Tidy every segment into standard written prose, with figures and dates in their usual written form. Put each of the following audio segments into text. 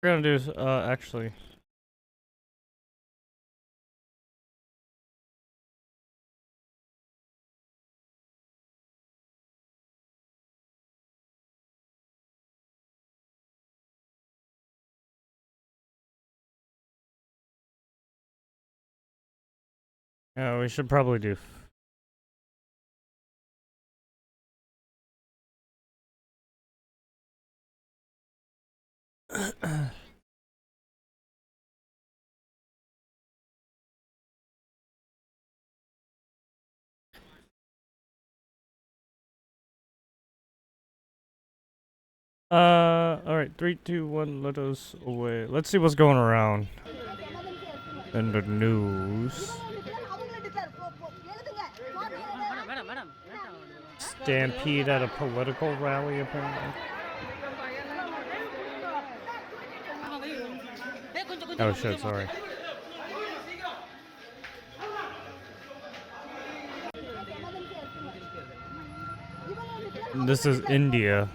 We're gonna do, actually. Yeah, we should probably do. Alright, 3, 2, 1, let us away. Let's see what's going around in the news. Stampede at a political rally, apparently. Oh shit, sorry. This is India.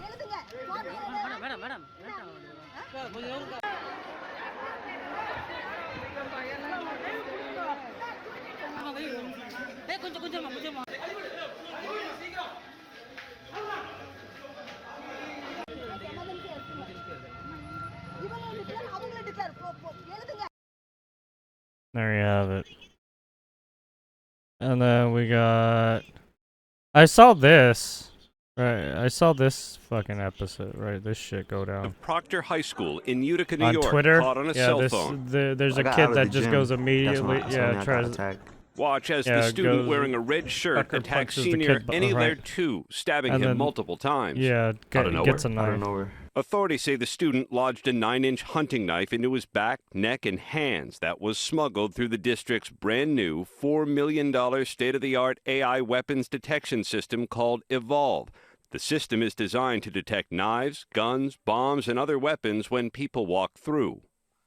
There you have it. And then we got... I saw this. Right, I saw this fucking episode, right? This shit go down. Of Proctor High School in Utica, New On York, Twitter, caught on a cell phone. There's a kid that just goes immediately, tries. Watch as the student wearing a red shirt attacks senior Annie Laird 2, stabbing him multiple times. Yeah, gets a knife. Authorities say the student lodged a 9-inch hunting knife into his back, neck, and hands that was smuggled through the district's brand-new $4 million state-of-the-art AI weapons detection system called Evolve. The system is designed to detect knives, guns, bombs, and other weapons when people walk through.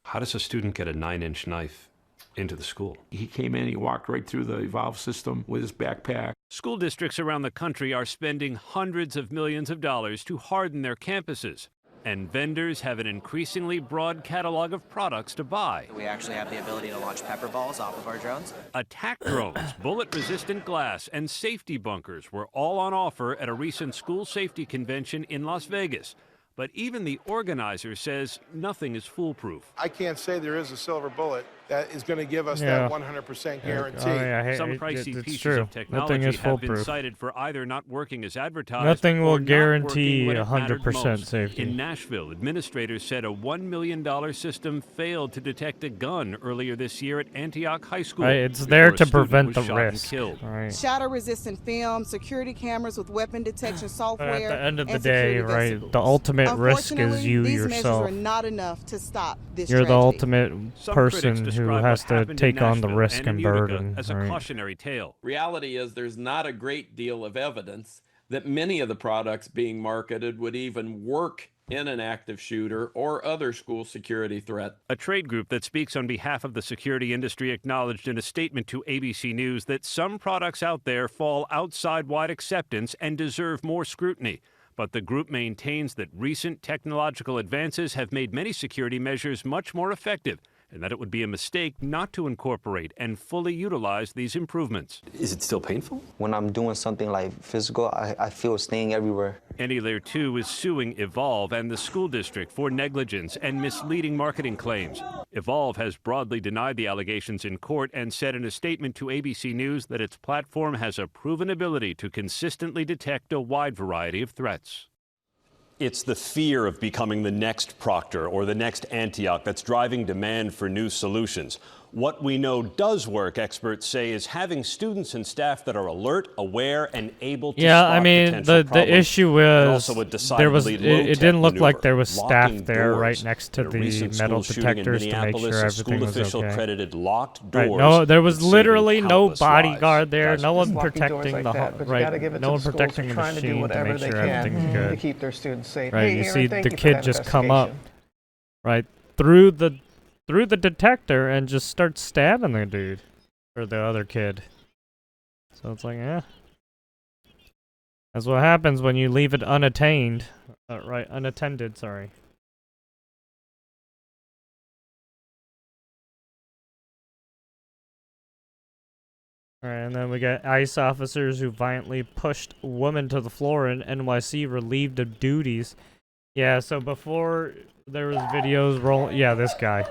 How does a student get a 9-inch knife into the school? He came in, he walked right through the Evolve system with his backpack. School districts around the country are spending hundreds of millions of dollars to harden their campuses. And vendors have an increasingly broad catalog of products to buy. We actually have the ability to launch pepper balls off of our drones. Attack drones, bullet-resistant glass, and safety bunkers were all on offer at a recent school safety convention in Las Vegas. But even the organizer says nothing is foolproof. I can't say there is a silver bullet that is going to give us that 100% guarantee. Some pricey pieces of technology have been cited for either not working as advertised. Nothing will or guarantee not working when it 100% mattered most. safety. In Nashville, administrators said a $1 million system failed to detect a gun earlier this year at Antioch High School. Right, it's there to before a prevent student the was shot and risk. killed. Right. Shatter-resistant film, security cameras with weapon detection software. At the end of the and day, security right, vesicles. the ultimate risk is you these yourself. measures are not enough to stop this You're the tragedy. ultimate person who has to take on the risk and burden. As a cautionary tale. Reality is there's not a great deal of evidence that many of the products being marketed would even work in an active shooter or other school security threat. A trade group that speaks on behalf of the security industry acknowledged in a statement to ABC News that some products out there fall outside wide acceptance and deserve more scrutiny. But the group maintains that recent technological advances have made many security measures much more effective, and that it would be a mistake not to incorporate and fully utilize these improvements. Is it still painful? When I'm doing something like physical, I feel a sting everywhere. Annie Laird 2 is suing Evolve and the school district for negligence and misleading marketing claims. Evolve has broadly denied the allegations in court and said in a statement to ABC News that its platform has a proven ability to consistently detect a wide variety of threats. It's the fear of becoming the next Proctor or the next Antioch that's driving demand for new solutions. What we know does work, experts say, is having students and staff that are alert, aware, and able to spot I mean, potential the problems, issue and was also a there was decidedly low-tech it didn't look like maneuver, there was staff locking there doors. right next to At a the recent metal school shooting in detectors to make Minneapolis, sure a everything school was official okay. credited locked Right, doors. no, there was with saving literally no countless bodyguard lives. there, no one Locking doors protecting like the that, but you right, gotta give it no to one the schools protecting for the trying to do machine to whatever make they sure can everything's to good. keep their students safe. Right, Hey, you Aaron, see thank the you for kid that just come up, investigation. right, through the detector and just start stabbing the dude or the other kid. So it's like, yeah, that's what happens when you leave it unattained, right? Unattended, sorry. Alright, and then we got ICE officers who violently pushed woman to the floor in NYC relieved of duties. Yeah, so before there was videos roll. Yeah, this guy.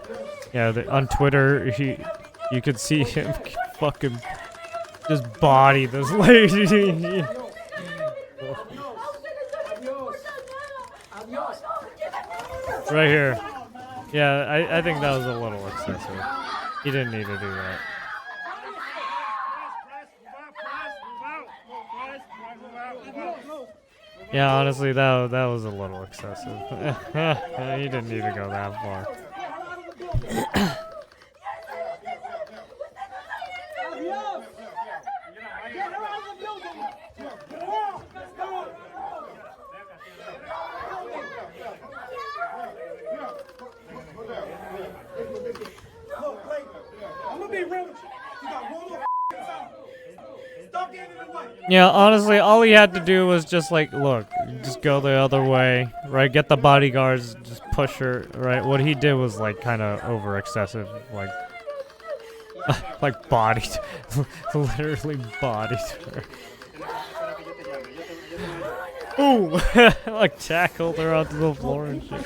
Yeah, on Twitter, you could see him fucking just body this lady. Right here. Yeah, I think that was a little excessive. He didn't need to do that. Yeah, honestly, that was a little excessive. He didn't need to go that far. Yeah, honestly, all he had to do was just like, look, just go the other way, right? Get the bodyguards, just push her, right? What he did was like kind of over excessive, like, like bodied, literally bodied her. Ooh, like tackled her onto the floor and shit.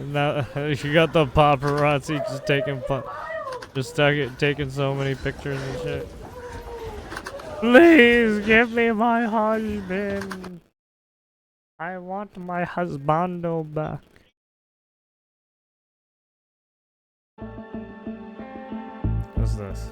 Now you got the paparazzi just taking so many pictures and shit. Please give me my husband. I want my husbando back. What's this?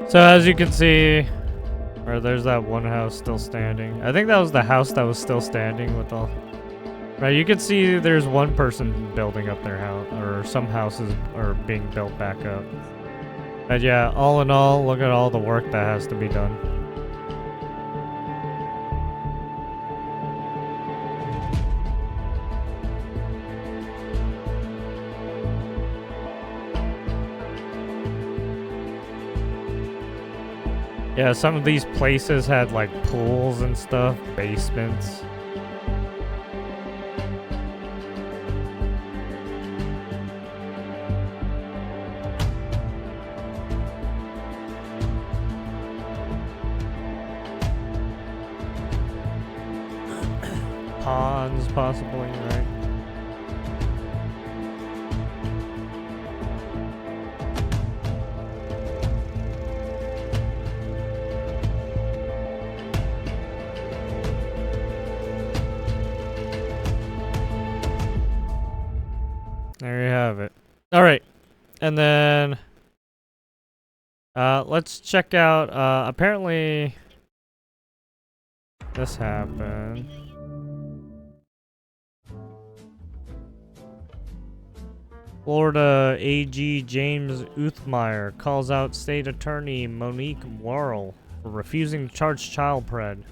So as you can see, or there's that one house still standing. I think that was the house that was still standing with all. Right, you can see there's one person building up their house, or some houses are being built back up. But yeah, all in all, look at all the work that has to be done. Yeah, some of these places had like pools and stuff, basements. Ponds, possibly, right? There you have it. All right, and then let's check out. Apparently, this happened. Florida AG James Uthmeyer calls out State Attorney Monique Worrell for refusing to charge child pred,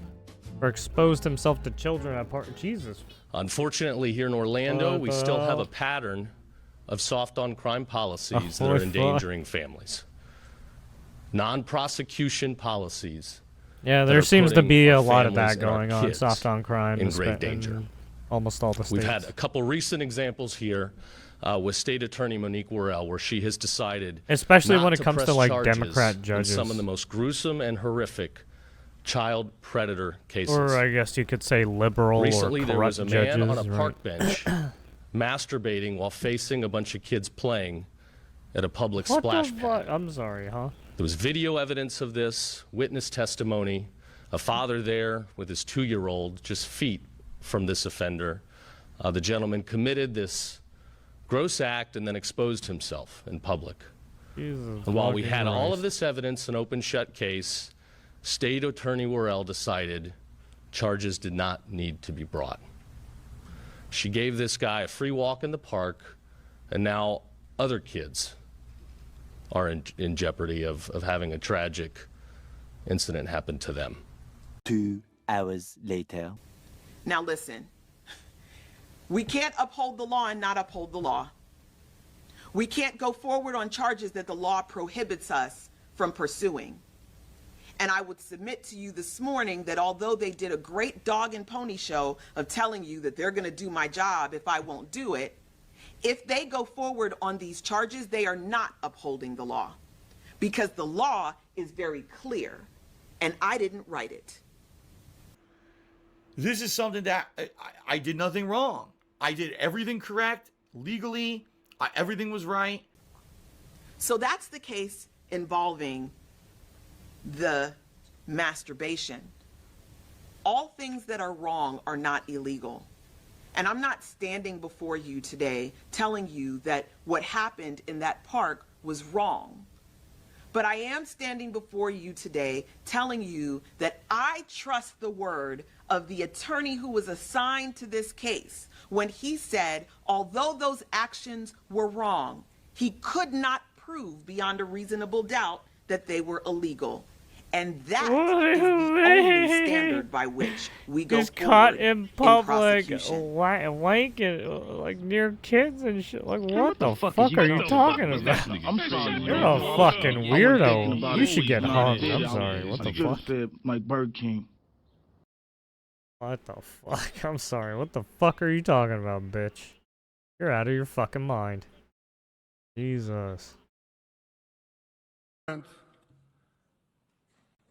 or exposed himself to children at Jesus. Unfortunately, here in Orlando, we still have a pattern of soft-on-crime policies that are endangering families. Non-prosecution policies. Yeah, there seems to be a lot of that going on, soft-on-crime. In great danger. Almost all the states. We've had a couple recent examples here with State Attorney Monique Worrell, where she has decided especially not when it comes to like Democrat judges. In some of the most gruesome and horrific child predator cases. Or I guess you could say liberal recently, or corrupt there was a man judges, on a park bench masturbating while facing a bunch of kids playing at a public What splash the pad. fuck? I'm sorry, huh? There was video evidence of this, witness testimony, a father there with his 2-year-old just feet from this offender. The gentleman committed this gross act and then exposed himself in public. Jesus And while we fucking had all Christ. of this evidence, an open shut case, State Attorney Worrell decided charges did not need to be brought. She gave this guy a free walk in the park, and now other kids are in jeopardy of having a tragic incident happen to them. 2 hours later. Now listen, we can't uphold the law and not uphold the law. We can't go forward on charges that the law prohibits us from pursuing. And I would submit to you this morning that although they did a great dog and pony show of telling you that they're going to do my job if I won't do it, if they go forward on these charges, they are not upholding the law. Because the law is very clear, and I didn't write it. This is something that I did nothing wrong. I did everything correct, legally, everything was right. So that's the case involving the masturbation. All things that are wrong are not illegal. And I'm not standing before you today telling you that what happened in that park was wrong. But I am standing before you today telling you that I trust the word of the attorney who was assigned to this case when he said, although those actions were wrong, he could not prove beyond a reasonable doubt that they were illegal. And that is the only standard by which we go He's forward caught in public, prosecution. wanking like near kids and shit. Like, what the fuck are you talking about? I'm sorry. You're a fucking weirdo. You should get hung. I'm sorry. What the fuck? Said like Bird King. What the fuck? I'm sorry. What the fuck are you talking about, bitch? You're out of your fucking mind. Jesus.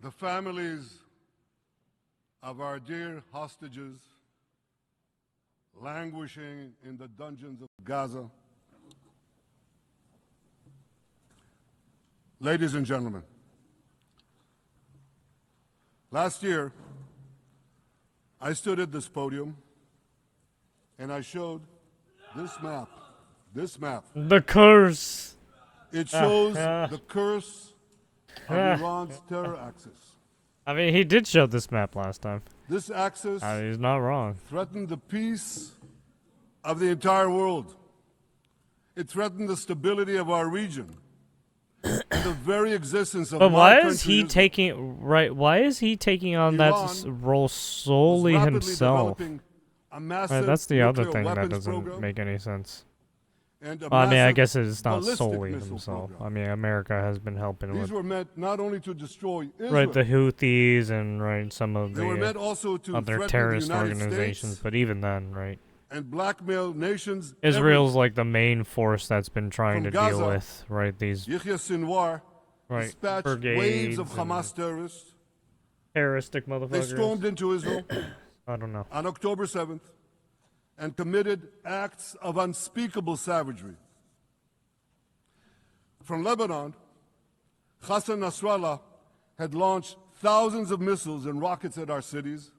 The families of our dear hostages languishing in the dungeons of Gaza. Ladies and gentlemen, last year I stood at this podium and I showed this map. This map. The curse. It shows the curse of Iran's terror axis. I mean, he did show this map last time. This axis he's not wrong. threatened the peace of the entire world. It threatened the stability of our region. And the very existence of But why my is he country taking Why is he taking on that role solely rapidly himself? developing a massive That's the other nuclear thing that weapons doesn't program make any sense. and a I mean, I massive guess it's not ballistic solely missile himself. program. I mean, America has been helping These with were meant not only to destroy Israel, right the Houthis and right some of they were the meant also to other threaten terrorist the United organizations. States But even then, right, and blackmail nations. Israel's like the main force that's been trying From to deal Gaza, with right these Yahya Sinwar right dispatched brigades waves of and Hamas terrorists. terroristic They motherfuckers. stormed into Israel I don't know. on October 7th and committed acts of unspeakable savagery. From Lebanon, Hassan Nasrallah had launched thousands of missiles and rockets at our cities,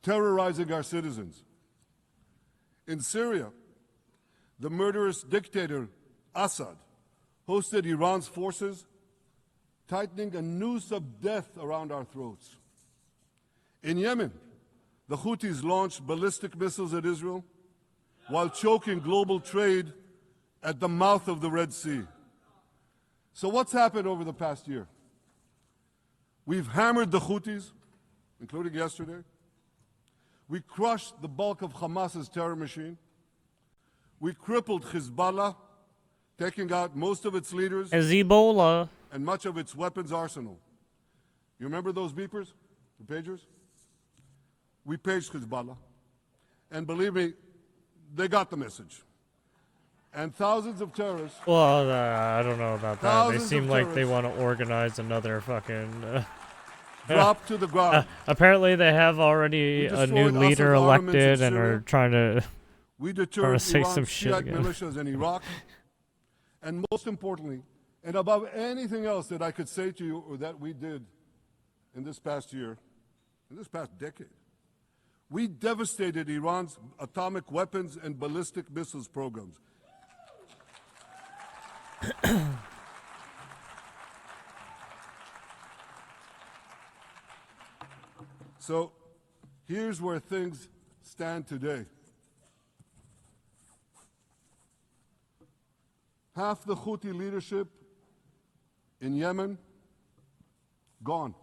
terrorizing our citizens. In Syria, the murderous dictator Assad hosted Iran's forces, tightening a noose of death around our throats. In Yemen, the Houthis launched ballistic missiles at Israel while choking global trade at the mouth of the Red Sea. So what's happened over the past year? We've hammered the Houthis, including yesterday. We crushed the bulk of Hamas's terror machine. We crippled Hezbollah, taking out most of its leaders As Ebola. and much of its weapons arsenal. You remember those beepers, the pagers? We paged Hezbollah. And believe me, they got the message. And thousands of terrorists. Well, I don't know about that. They Thousands seem of like they terrorists want to organize another fucking. Drop to the ground. Apparently, they have already a new destroyed leader Assad's armaments in elected and are Syria. trying to. We trying deterred to say Iran's some shit Shiite again. militias in Iraq. And most importantly, and above anything else that I could say to you or that we did in this past year, in this past decade, we devastated Iran's atomic weapons and ballistic missiles programs. So here's where things stand today. Half the Houthi leadership in Yemen, gone.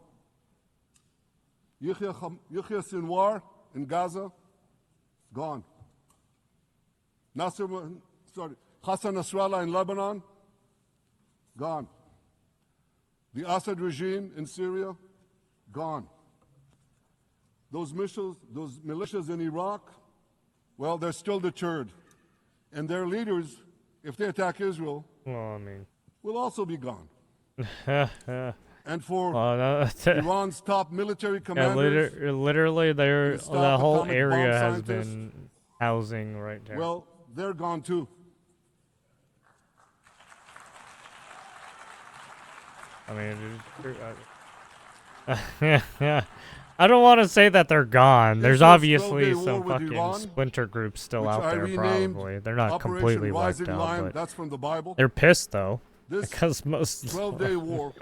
Yahya Sinwar in Gaza, gone. Hassan Nasrallah in Lebanon, gone. The Assad regime in Syria, gone. Those militias in Iraq, well, they're still deterred. And their leaders, if they attack Israel, well, I mean, will also be gone. And for Iran's top military commanders, literally, the whole atomic area bomb has been housing right there. well, they're gone too. I mean, I don't want to say that they're gone. There's obviously some fucking splinter groups still out there, probably. They're not completely wiped out, that's from the Bible. They're pissed, though. This because most 12-day war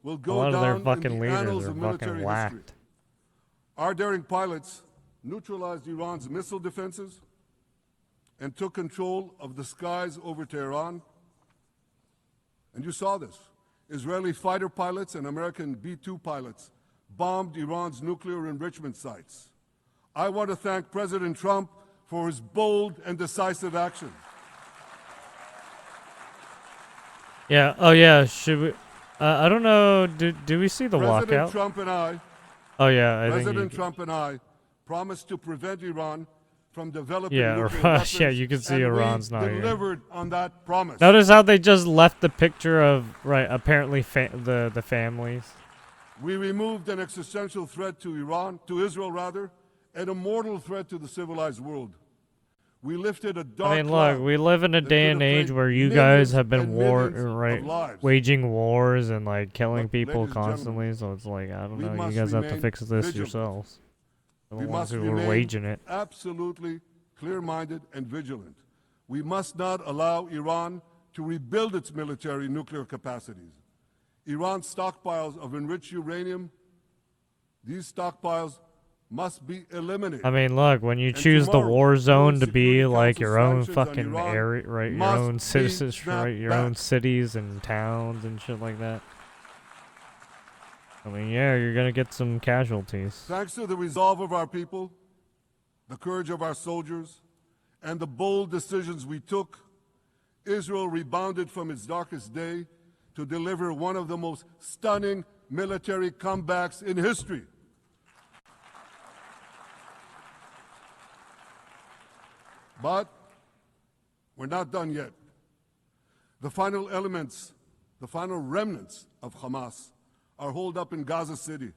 will a go lot of their down fucking in the leaders annals are of fucking military whacked. history. Our daring pilots neutralized Iran's missile defenses and took control of the skies over Tehran. And you saw this. Israeli fighter pilots and American B-2 pilots bombed Iran's nuclear enrichment sites. I want to thank President Trump for his bold and decisive action. Yeah. Oh, yeah. Should we? I don't know. Do we see the President walkout? Trump and I. Oh yeah. President Trump and I promised to prevent Iran from developing yeah, nuclear weapons. Yeah. You can see Iran's not here. Delivered on that promise. Notice how they just left the picture of apparently the families. We removed an existential threat to Israel rather, and a mortal threat to the civilized world. We lifted a dark I mean, look, we live in a day and age where you guys have been waging wars and like killing people constantly. So it's like, I don't know, you guys have to fix this yourselves. The ones who were waging it. Absolutely clear-minded and vigilant. We must not allow Iran to rebuild its military nuclear capacities. Iran's stockpiles of enriched uranium, these stockpiles must be eliminated. I mean, look, when you choose the war zone to be like your own fucking area, right? Your own citizens, right? Your own cities and towns and shit like that. I mean, yeah, you're gonna get some casualties. Thanks to the resolve of our people, the courage of our soldiers, and the bold decisions we took, Israel rebounded from its darkest day to deliver one of the most stunning military comebacks in history. But we're not done yet. The final remnants of Hamas are holed up in Gaza City.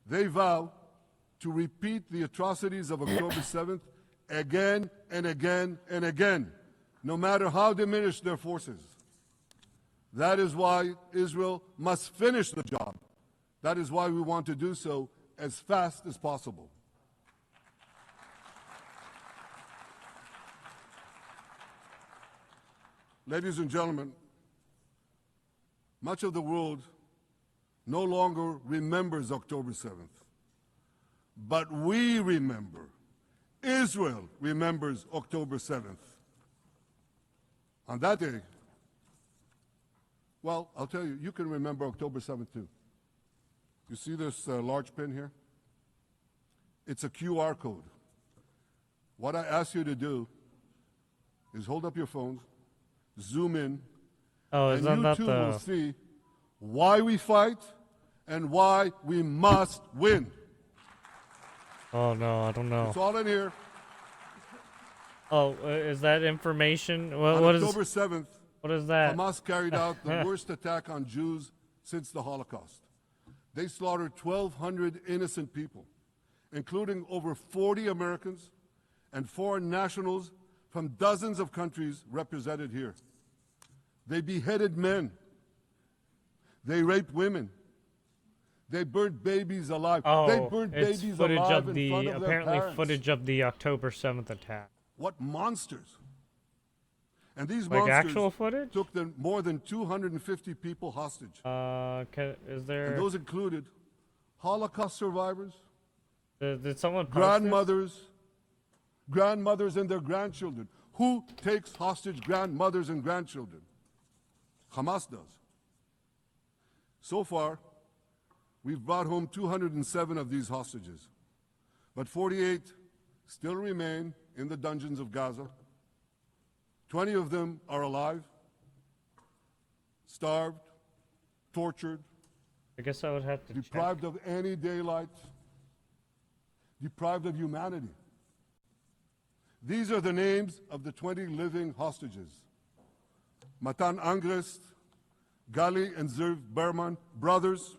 They vow to repeat the atrocities of October 7th again and again and again, no matter how diminished their forces. That is why Israel must finish the job. That is why we want to do so as fast as possible. Ladies and gentlemen, much of the world no longer remembers October 7th. But we remember. Israel remembers October 7th. On that day, well, I'll tell you, you can remember October 7th too. You see this large pin here? It's a QR code. What I ask you to do is hold up your phones, zoom in, and you too will see why we fight and why we must win. Oh no, I don't know. It's all in here. Oh, is that information? On October 7th, what is that? Hamas carried out the worst attack on Jews since the Holocaust. They slaughtered 1,200 innocent people, including over 40 Americans and foreign nationals from dozens of countries represented here. They beheaded men. They raped women. They burnt babies alive. They Oh, burnt it's babies footage alive of in front the of their apparently parents. footage of the October 7th attack. What monsters! And these Like monsters actual footage? took more than 250 people hostage. Is there? And those included Holocaust survivors, Did someone post grandmothers and their grandchildren. Who takes hostage grandmothers and grandchildren? Hamas does. So far, we've brought home 207 of these hostages, but 48 still remain in the dungeons of Gaza. 20 of them are alive, starved, tortured, I guess I would have to deprived of any daylight, deprived of humanity. These are the names of the 20 living hostages. Matan Angrest, Gali and Zerv Berman, brothers.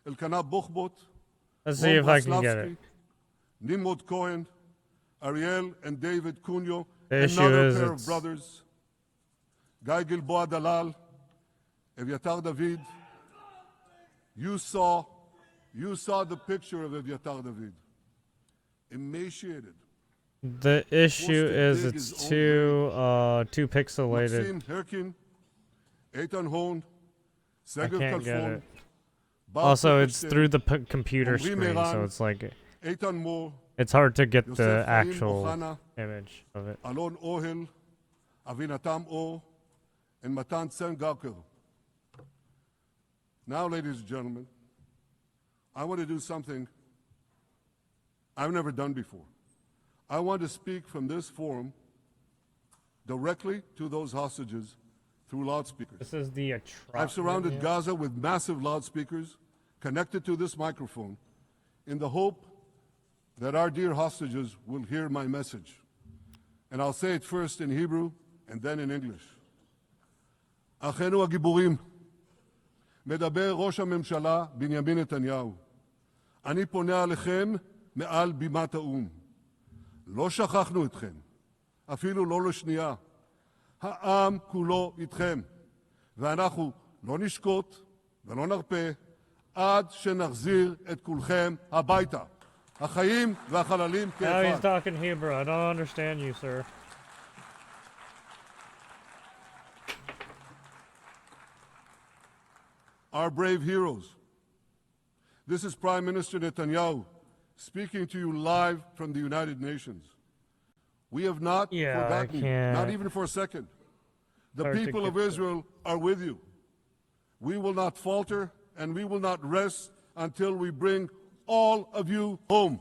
Elkanah Buchbot. Let's see if I can get it. Nimrod Cohen, Ariel and David Cunyo, The issue another is pair of brothers. Guy Gilboa Dalal, Evyatar David. You saw the picture of Evyatar David. Emaciated. The issue is it's too pixelated. Maxim Herkin, Eitan Hon, I Seger can't get Kalfon, it. Also, it's through the computer Omri screen, Meran, so it's like Eitan Moore, it's hard to get Yosef the Chaim actual Ohana, image of it. Alon Ohel, Avinatam O, and Matan Tsengarker. Now, ladies and gentlemen, I want to do something I've never done before. I want to speak from this forum directly to those hostages through loudspeakers. This is the I've surrounded Gaza with massive loudspeakers connected to this microphone in the hope that our dear hostages will hear my message. And I'll say it first in Hebrew and then in English. אחינו הגיבורים, מדבר ראש הממשלה בנימין נתניהו. אני פונה עליכם מעל בימת האו"ם. לא שכחנו אתכם, אפילו לא לשנייה. העם כולו איתכם, ואנחנו לא נשקוט ולא נרפה עד שנחזיר את כולכם הביתה. החיים והחללים כאחד. Now he's talking Hebrew. I don't understand you, sir. Our brave heroes. This is Prime Minister Netanyahu speaking to you live from the United Nations. We have not forgotten you, not even for a second. The people of Israel are with you. We will not falter and we will not rest until we bring all of you home.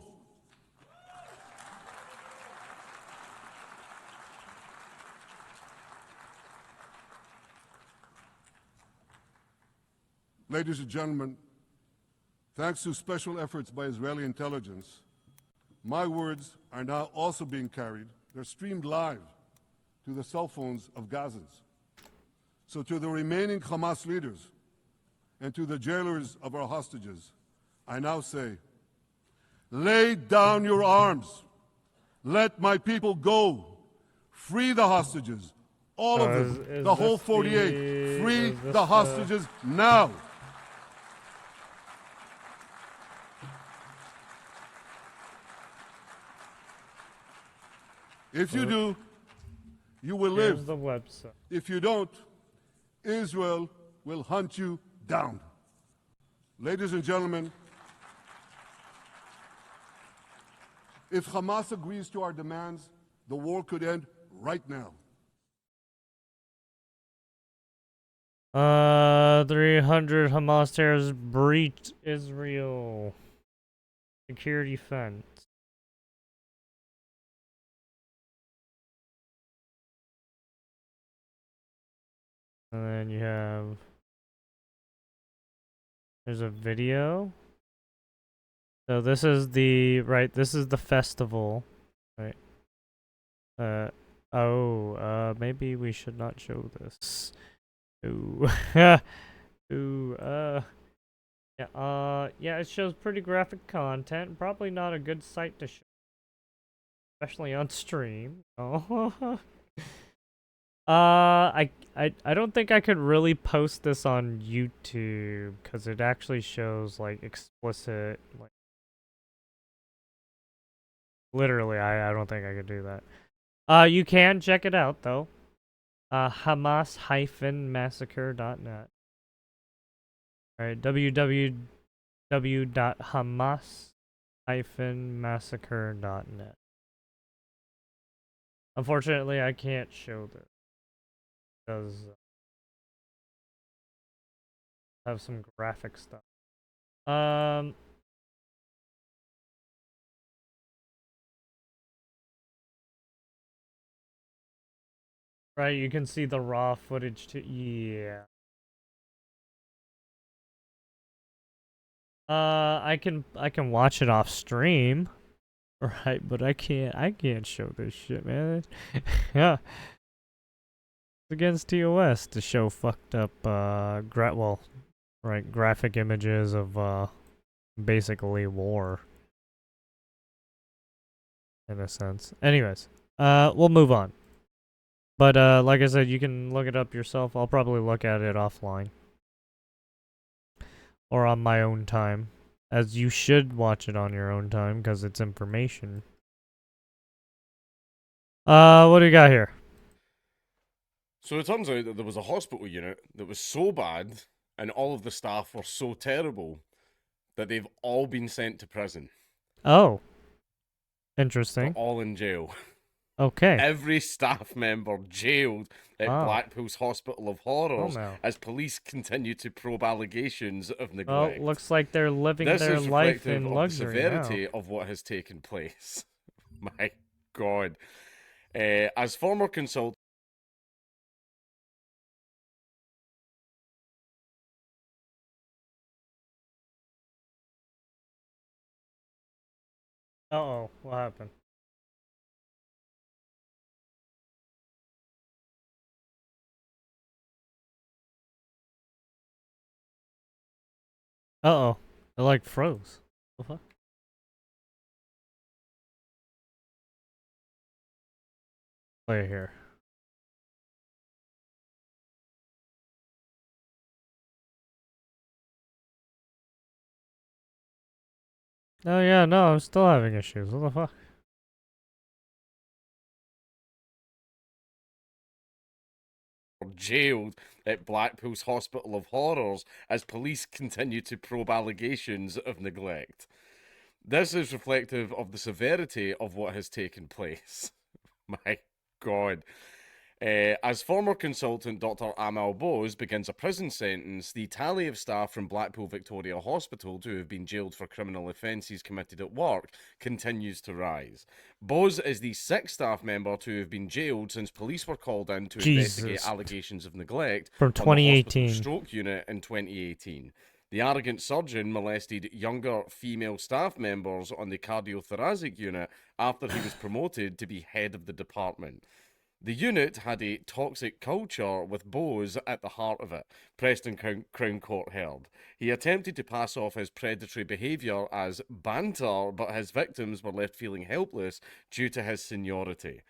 Ladies and gentlemen, thanks to special efforts by Israeli intelligence, my words are now also being carried. They're streamed live to the cell phones of Gazans. So to the remaining Hamas leaders and to the jailers of our hostages, I now say, lay down your arms. Let my people go. Free the hostages. All of them. The whole 48. Free the hostages now. If you do, you will live. Here's the website. If you don't, Israel will hunt you down. Ladies and gentlemen, if Hamas agrees to our demands, the war could end right now. 300 Hamas terrorists breached Israel security fence. And then you have, there's a video. So this is the, this is the festival, right? Maybe we should not show this. Ooh. Ooh, yeah, it shows pretty graphic content. Probably not a good sight to show, especially on stream. Oh. I don't think I could really post this on YouTube because it actually shows like explicit, like literally. I don't think I could do that. You can check it out though. Hamas-massacre.net. All right, www.hamas-massacre.net. Unfortunately, I can't show this because I have some graphic stuff. Right, you can see the raw footage too. Yeah. I can watch it off stream, right? But I can't show this shit, man. Yeah, it's against TOS to show fucked up graphic images of basically war in a sense. Anyways, we'll move on. But like I said, you can look it up yourself. I'll probably look at it offline or on my own time. As you should watch it on your own time because it's information. What do you got here? So it turns out that there was a hospital unit that was so bad and all of the staff were so terrible that they've all been sent to prison. Oh. Interesting. They're all in jail. Okay. Every staff member jailed at Blackpool's Hospital of Horrors as police continue to probe allegations of neglect. Well, looks like they're living their life in luxury of the severity of what has taken place. My God. As former consultant... Uh-oh, what happened? Uh-oh, it like froze. What the fuck? Play here. Oh yeah, no, I'm still having issues. What the fuck? Jailed at Blackpool's Hospital of Horrors as police continue to probe allegations of neglect. This is reflective of the severity of what has taken place. My God. As former consultant Dr. Amal Bose begins a prison sentence, the tally of staff from Blackpool Victoria Hospital to have been jailed for criminal offences committed at work continues to rise. Bose is the sixth staff member to have been jailed since police were called in to investigate allegations of neglect from 2018 on the hospital stroke unit in 2018. The arrogant surgeon molested younger female staff members on the cardiothoracic unit after he was promoted to be head of the department. The unit had a toxic culture with Bose at the heart of it, Preston Crown Court held. He attempted to pass off his predatory behaviour as banter, but his victims were left feeling helpless due to his seniority.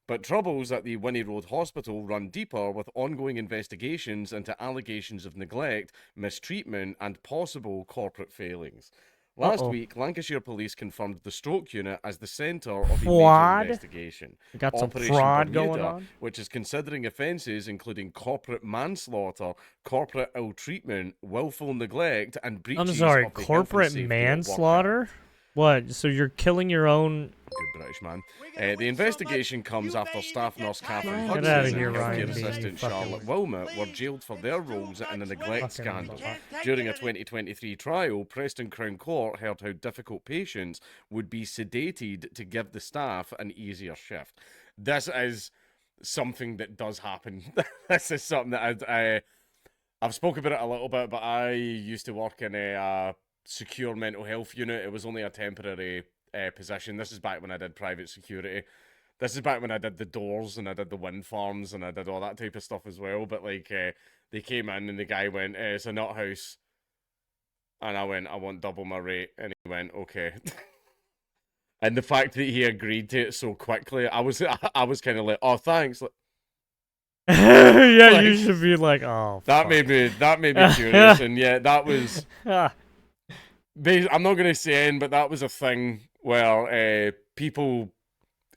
But troubles at the Winnie Road Hospital run deeper with ongoing investigations into allegations of neglect, mistreatment and possible corporate failings. Last week, Lancashire Police confirmed the stroke unit as the centre of a major investigation. We got some Operation fraud Bermuda, going on. which is considering offences including corporate manslaughter, corporate ill-treatment, willful neglect and breaches I'm sorry, of the health and corporate safety at work manslaughter? What? So you're killing your own... Good British man. The investigation comes after staff nurse Catherine Get Hudson outta and here, healthcare Ryan B, assistant you fucking- Charlotte Wilmot were jailed for their roles in a neglect scandal. During a 2023 trial, Preston Crown Court heard how difficult patients would be sedated to give the staff an easier shift. This is something that does happen. This is something that I've spoken about it a little bit, but I used to work in a secure mental health unit. It was only a temporary position. This is back when I did private security. This is back when I did the doors and I did the wind farms and I did all that type of stuff as well. But like, they came in and the guy went, "It's a nut house," and I went, "I want double my rate," and he went, "Okay." And the fact that he agreed to it so quickly, I was kind of like, "Oh, thanks." Yeah, you should be like, oh. That fuck. made me curious, and yeah, that was. I'm not going to say in, but that was a thing where people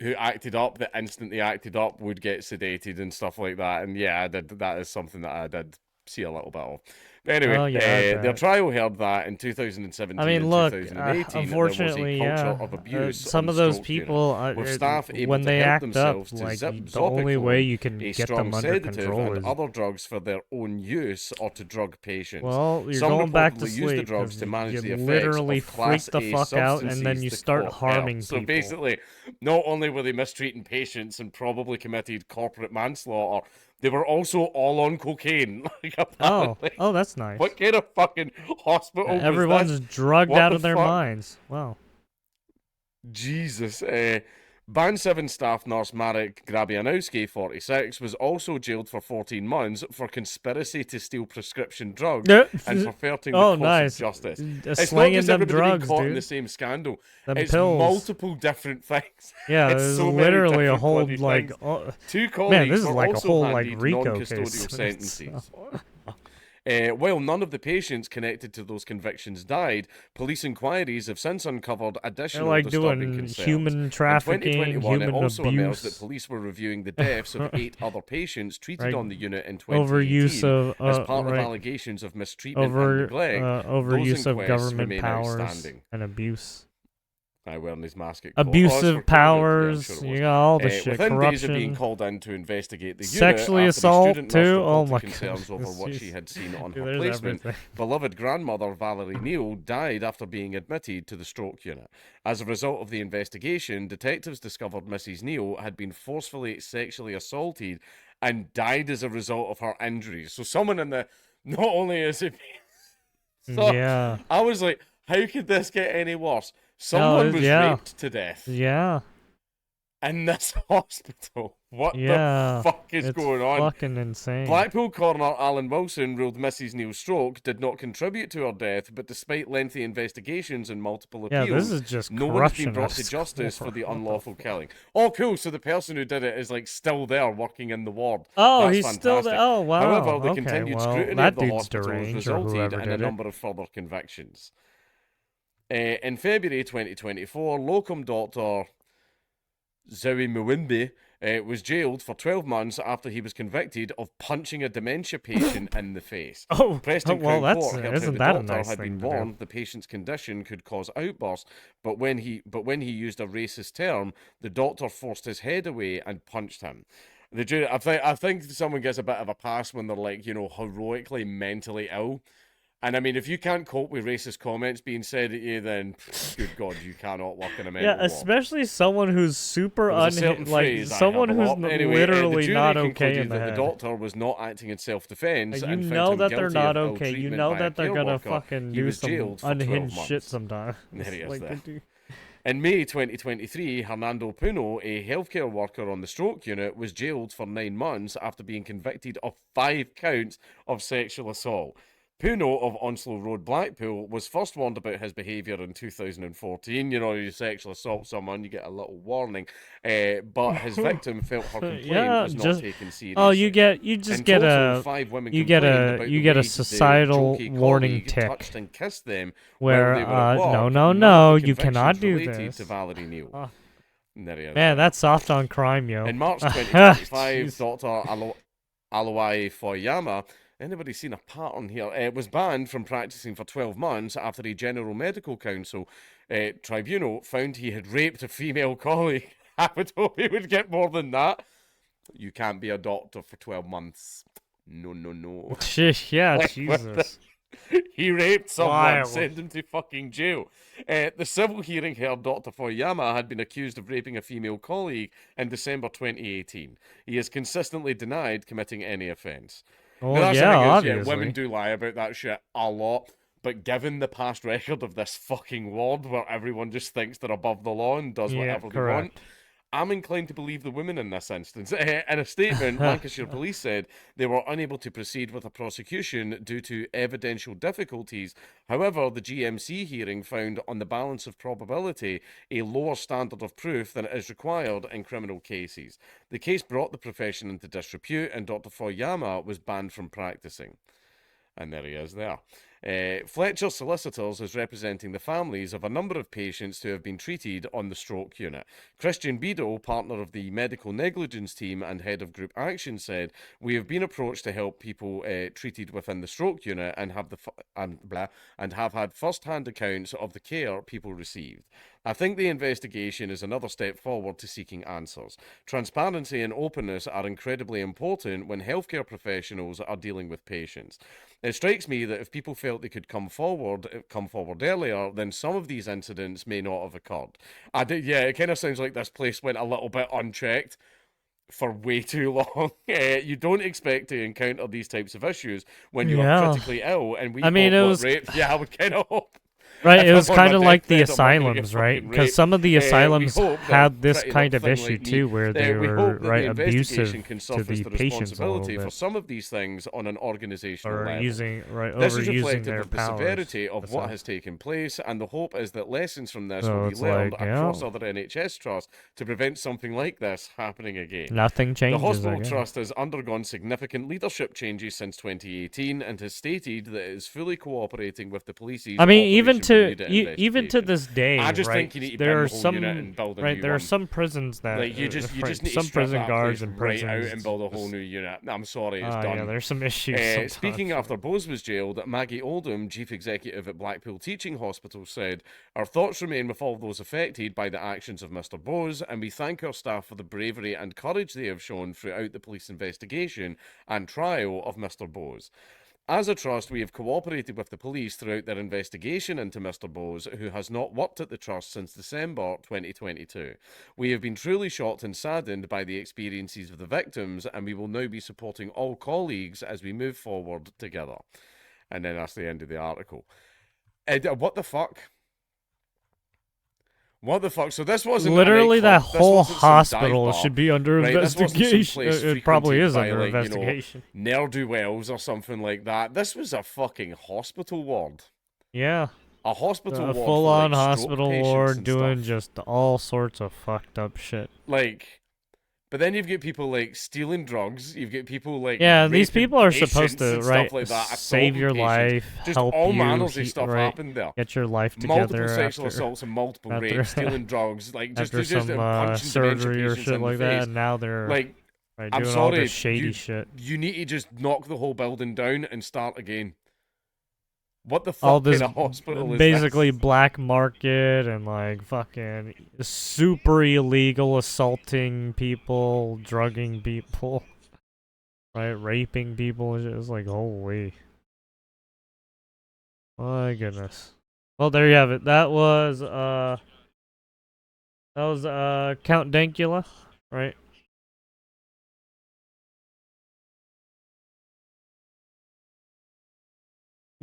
who acted up, that instantly acted up, would get sedated and stuff like that. And yeah, that is something that I did see a little bit of. But anyway, Oh, yeah, their trial held that in 2017 I mean, and look, 2018, unfortunately, there was a yeah, culture of abuse some on of the those stroke people, unit, with staff able when to they help act up, themselves to like, zip the only way you can a get strong them under sedative control and is... other drugs for their own use or to drug patients. Well, you're Some going back to reportedly used the sleep drugs because to manage you the effects literally of Class freak the A fuck out and then substances you to start court harming health. So people. basically, not only were they mistreating patients and probably committed corporate manslaughter, they were also all on cocaine. Like, apparently. Oh, that's nice. What kind of fucking hospital was Everyone's this? drugged What out the of their fuck? minds. Wow. Jesus. Band 7 staff nurse Marek Grabianowski, 46, was also jailed for 14 months for conspiracy to steal prescription drugs and perverting the course of justice. It's not Slinging just them everybody being drugs, caught in dude. the same scandal. Them It's pills. multiple different things. Yeah, It's there's so many literally a different whole, bloody like... things. Two man, colleagues this is were like a also whole, like, handed RICO non-custodial case. sentences. While none of the patients connected to those convictions died, police inquiries have since uncovered additional like disturbing doing concerns. human trafficking, in 2021, human it also emerged that abuse. police were reviewing the deaths of 8 other patients treated Right. on the unit in 2018 Overuse of, as part of right. allegations of mistreatment and neglect. Overuse Those of inquests government remain powers outstanding. and abuse. Wearing his mask at court. Abusive for COVID. powers, Yeah, I'm sure it you was. got all the shit, Within days of being corruption. called in to investigate the unit, Sexually after assault, the student nurse too? Oh reported my concerns God. over what she Jeez. had seen on Dude, her there's placement, everything. beloved grandmother Valerie Neal died after being admitted to the stroke unit. As a result of the investigation, detectives discovered Mrs. Neal had been forcefully sexually assaulted and died as a result of her injuries. So someone in the... Not only is it... So Yeah. I was like, how could this get any worse? Someone was raped to death. Yeah. In this hospital. What Yeah. the fuck is It's going on? fucking insane. Blackpool coroner Alan Wilson ruled Mrs. Neal's stroke did not contribute to her death, but despite lengthy investigations and multiple Yeah, appeals, this is just no one has been corruption brought at to school. justice for the unlawful killing. Oh, cool. So the person who did it is like still there working in the ward. Oh, That's he's fantastic. still there. Oh, wow. However, the Okay, continued well, scrutiny that of the dude's hospital has deranged or resulted whoever in a did it. number of further convictions. In February 2024, locum doctor Zoe Mwimbe was jailed for 12 months after he was convicted of punching a dementia patient in the face. Preston well, Crown that's- Court held isn't the that a doctor nice had thing been to do? warned the patient's condition could cause outbursts, but when he used a racist term, the doctor forced his head away and punched him. The jury, I think someone gets a bit of a pass when they're like, you know, heroically mentally ill. And I mean, if you can't cope with racist comments being said at you, then good God, you cannot work in a mental Yeah, ward. especially someone who's super There was a certain like phrase I someone have a who's lot. Anyway, the literally jury not okay concluded in the that head. the doctor was not acting in self-defense You and found know him that they're guilty not of ill okay. You treatment know by a that they're care gonna worker. fucking He do was some jailed for 12 unhinged months. shit sometime. There he is Like, there. they do. In May 2023, Hernando Puno, a healthcare worker on the stroke unit, was jailed for 9 months after being convicted of 5 counts of sexual assault. Puno of Onslow Road, Blackpool, was first warned about his behaviour in 2014. You know, you sexually assault someone, you get a little warning. But his victim felt her complaint Yeah, was not just taken seriously. oh, you just In get total, a 5 women you get complained a about you the get a way their societal jokey warning colleague tick touched and kissed them where while they were at work. no None of the you cannot do convictions related this. to Valerie Neal. There he is. Man, that's soft on crime, yo. In March 2025, Jeez. Dr. Aloai Foyama, anybody seen a pattern here, was banned from practicing for 12 months after a General Medical Council tribunal found he had raped a female colleague. I would hope he would get more than that. You can't be a doctor for 12 months. No, no, no. Yeah, Jesus. He raped someone, Wild. send him to fucking jail. The civil hearing heard Dr. Foyama had been accused of raping a female colleague in December 2018. He has consistently denied committing any offence. Well, Now, that's the yeah, thing is, obviously. women do lie about that shit a lot, but given the past record of this fucking ward where everyone just thinks they're above the law and does Yeah, whatever they correct. want, I'm inclined to believe the women in this instance. In a statement, Lancashire Police said they were unable to proceed with a prosecution due to evidential difficulties. However, the GMC hearing found, on the balance of probability, a lower standard of proof than is required in criminal cases. The case brought the profession into disrepute, and Dr. Foyama was banned from practicing. And there he is there. Fletcher Solicitors is representing the families of a number of patients who have been treated on the stroke unit. Christian Beadle, partner of the medical negligence team and head of group action, said, "We have been approached to help people treated within the stroke unit and have had first-hand accounts of the care people received. I think the investigation is another step forward to seeking answers. Transparency and openness are incredibly important when healthcare professionals are dealing with patients. It strikes me that if people felt they could come forward earlier, then some of these incidents may not have occurred." It kind of sounds like this place went a little bit unchecked for way too long. You don't expect to encounter these types of issues when you are critically ill, and we I mean, it was rape. Yeah, I would kind of hope. Right, it was kind of like the asylums, right? Because some of the asylums had this kind of issue too, where they were abusive to the patients a little bit, for some of these things on an organizational or level. this Is overusing reflective their of the powers. severity of what has taken place, and the hope is that lessons from this So will be it's learned like, across yeah. other NHS trusts to prevent something like this happening again. Nothing changes, The I hospital guess. trust has undergone significant leadership changes since 2018 and has stated that it is fully cooperating with the police's I mean, even to this day, I just right? think you need to There bin are the whole some unit and build a new there are one. some prisons that Like, you just need some to strip prison that guards place and right out prisons and build a whole new unit. I'm sorry, it's done. Yeah, there's some issues. Speaking sometimes. after Bose was jailed, Maggie Oldham, chief executive at Blackpool Teaching Hospital, said, "Our thoughts remain with all those affected by the actions of Mr. Bose, and we thank our staff for the bravery and courage they have shown throughout the police investigation and trial of Mr. Bose. As a trust, we have cooperated with the police throughout their investigation into Mr. Bose, who has not worked at the trust since December 2022. We have been truly shocked and saddened by the experiences of the victims, and we will now be supporting all colleagues as we move forward together." And then that's the end of the article. What the fuck? What the fuck? So this wasn't literally a that nightclub. This whole wasn't some dive hospital bar, should be under right? This wasn't some investigation. place It probably frequented is by, under like, investigation. Ne'er-do-wells or something like that. This was a fucking hospital ward. Yeah. A hospital A ward full-on for, like, hospital stroke ward patients and doing stuff. just all sorts of fucked up shit. Like, but then you've got people like stealing drugs. You've got people like these raping people are patients supposed to and right stuff like that, save assaulting your patients. life, Just help all you, manners of stuff right, happened there. get your life together. Multiple sexual after, assaults and multiple after, rapes, stealing drugs, like just after some punching surgery dementia or patients shit in like the that. face. And now they're like, right, I'm doing all sorry, this shady shit. You need to just knock the whole building down and start again. What the All fuck this kind of hospital is basically this? black market and like fucking super illegal assaulting people, drugging people, right, raping people. It's like holy, my goodness. Well, there you have it. That was Count Dankula, right?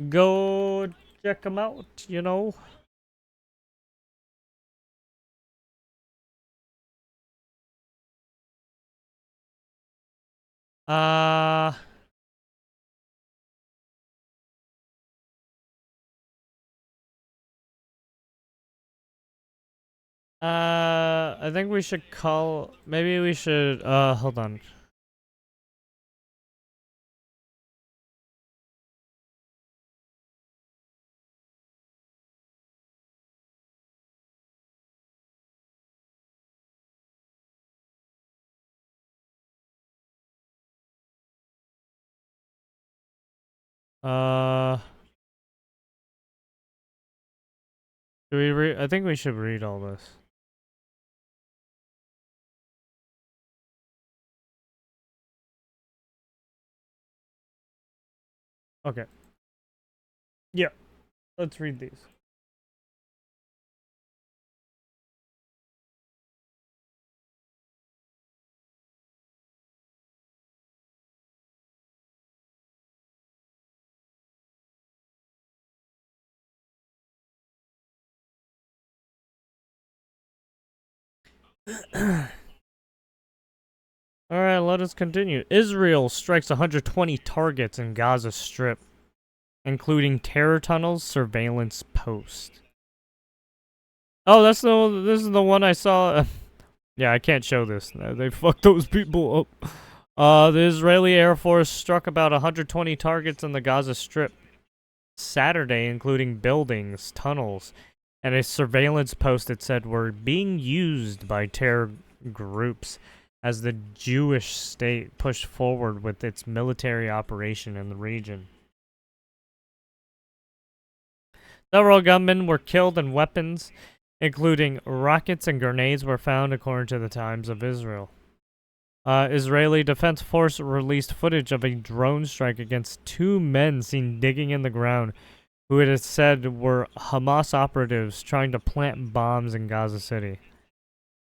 Go check them out, you know. I think we should call, maybe we should, hold on. Do we read? I think we should read all this. Okay. Yeah. Let's read these. let us continue. Israel strikes 120 targets in Gaza Strip, including terror tunnels, surveillance posts. Oh, this is the one I saw. Yeah, I can't show this. They fucked those people up. The Israeli Air Force struck about 120 targets in the Gaza Strip Saturday, including buildings, tunnels, and a surveillance post it said were being used by terror groups as the Jewish state pushed forward with its military operation in the region. Several gunmen were killed and weapons, including rockets and grenades, were found, according to the Times of Israel. Israeli Defense Force released footage of a drone strike against 2 men seen digging in the ground, who it is said were Hamas operatives trying to plant bombs in Gaza City.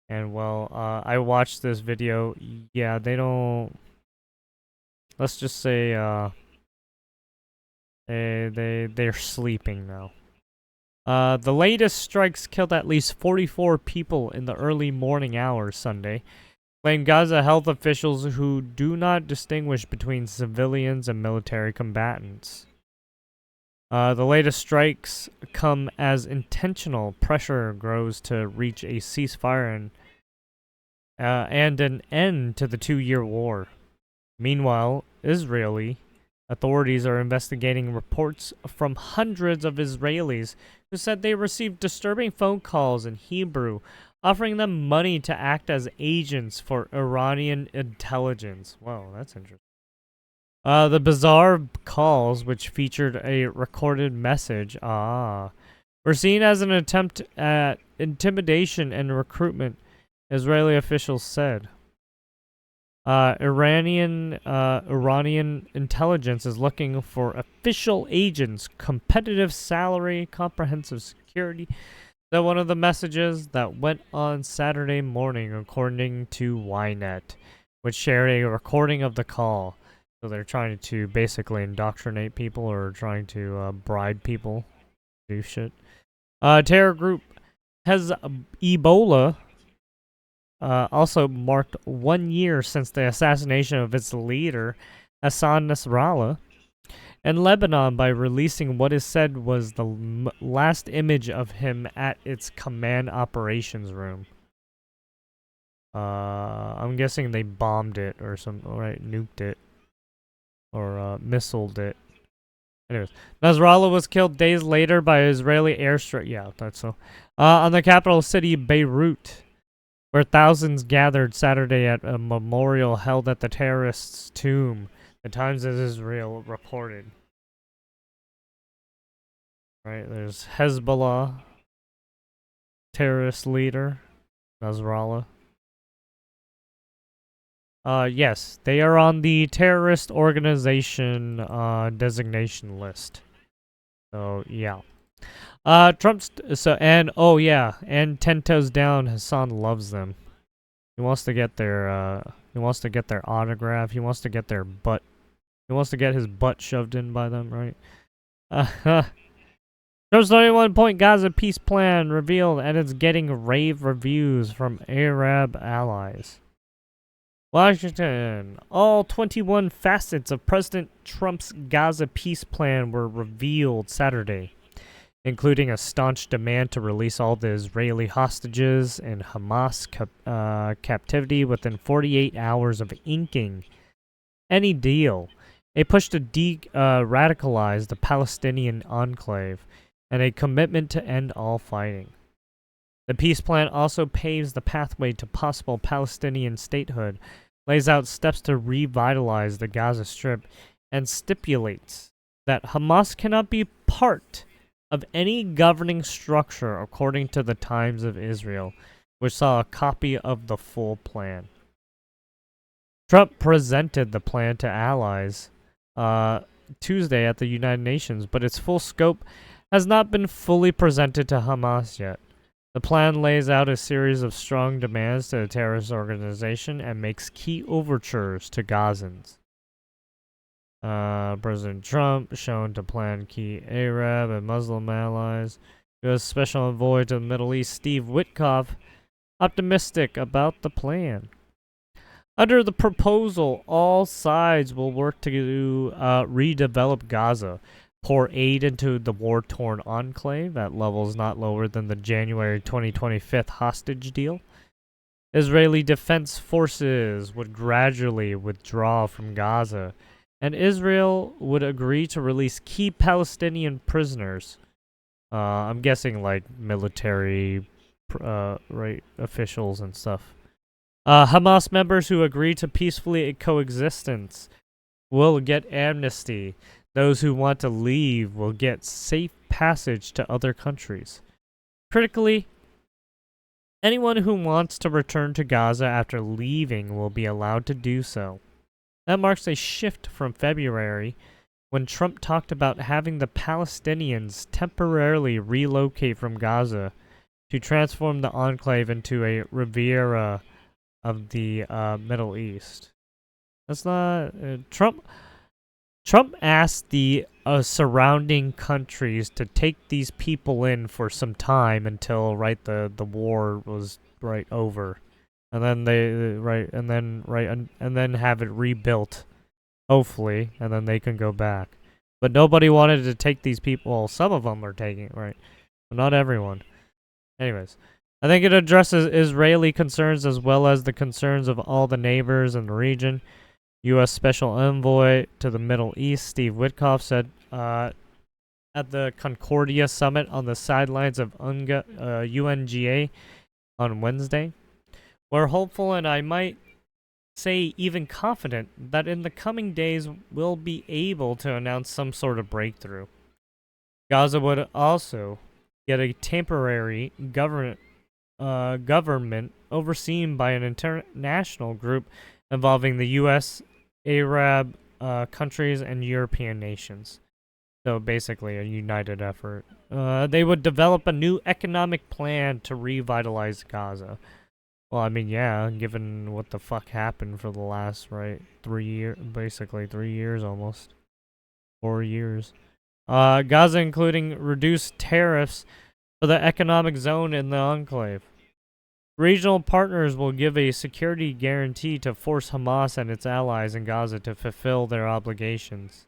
And well, I watched this video. Yeah, they don't. Let's just say they're sleeping now. The latest strikes killed at least 44 people in the early morning hours Sunday, claimed Gaza health officials who do not distinguish between civilians and military combatants. The latest strikes come as intentional pressure grows to reach a ceasefire and an end to the 2-year war. Meanwhile, Israeli authorities are investigating reports from hundreds of Israelis who said they received disturbing phone calls in Hebrew offering them money to act as agents for Iranian intelligence. Wow, that's interesting. The bizarre calls, which featured a recorded message, were seen as an attempt at intimidation and recruitment, Israeli officials said. Iranian intelligence is looking for official agents, competitive salary, comprehensive security. So one of the messages that went on Saturday morning, according to Ynet, which shared a recording of the call. So they're trying to basically indoctrinate people or trying to bribe people to do shit. Terror group has Ebola. Also marked 1 year since the assassination of its leader, Hassan Nasrallah, and Lebanon by releasing what is said was the last image of him at its command operations room. I'm guessing they bombed it or nuked it or missiled it. Anyways, Nasrallah was killed days later by Israeli airstrike. Yeah, that's so. On the capital city, Beirut, where thousands gathered Saturday at a memorial held at the terrorist's tomb. The Times of Israel reported. Right, there's Hezbollah, terrorist leader, Nasrallah. Yes, they are on the terrorist organization designation list. So yeah. And 10 toes down, Hassan loves them. He wants to get their autograph. He wants to get their butt. He wants to get his butt shoved in by them, right? Trump's 21-point Gaza peace plan revealed, and it's getting rave reviews from Arab allies. Washington. All 21 facets of President Trump's Gaza peace plan were revealed Saturday, including a staunch demand to release all the Israeli hostages in Hamas captivity within 48 hours of inking any deal, a push to radicalize the Palestinian enclave, and a commitment to end all fighting. The peace plan also paves the pathway to possible Palestinian statehood, lays out steps to revitalize the Gaza Strip, and stipulates that Hamas cannot be part of any governing structure, according to the Times of Israel, which saw a copy of the full plan. Trump presented the plan to allies Tuesday at the United Nations, but its full scope has not been fully presented to Hamas yet. The plan lays out a series of strong demands to the terrorist organization and makes key overtures to Gazans. President Trump shown to plan key Arab and Muslim allies. U.S. Special Envoy to the Middle East Steve Witkoff optimistic about the plan. Under the proposal, all sides will work to redevelop Gaza, pour aid into the war-torn enclave at levels not lower than the January 2025 hostage deal. Israeli Defense Forces would gradually withdraw from Gaza, and Israel would agree to release key Palestinian prisoners. I'm guessing like military officials and stuff. Hamas members who agree to peacefully coexistence will get amnesty. Those who want to leave will get safe passage to other countries. Critically, anyone who wants to return to Gaza after leaving will be allowed to do so. That marks a shift from February, when Trump talked about having the Palestinians temporarily relocate from Gaza to transform the enclave into a Riviera of the Middle East. That's not Trump. Trump asked the surrounding countries to take these people in for some time until the war was over, and then and then have it rebuilt, hopefully, and then they can go back. But nobody wanted to take these people. Well, some of them are taking it, right, but not everyone. Anyways, I think it addresses Israeli concerns as well as the concerns of all the neighbors in the region. U.S. Special Envoy to the Middle East, Steve Witkoff, said at the Concordia Summit on the sidelines of UNGA on Wednesday, "We're hopeful, and I might say even confident, that in the coming days we'll be able to announce some sort of breakthrough. Gaza would also get a temporary government overseen by an international group involving the U.S., Arab countries, and European nations. So basically a united effort. They would develop a new economic plan to revitalize Gaza." Well, I mean, yeah, given what the fuck happened for the last, 3 years, basically 3 years almost. 4 years. Gaza including reduced tariffs for the economic zone in the enclave. Regional partners will give a security guarantee to force Hamas and its allies in Gaza to fulfill their obligations.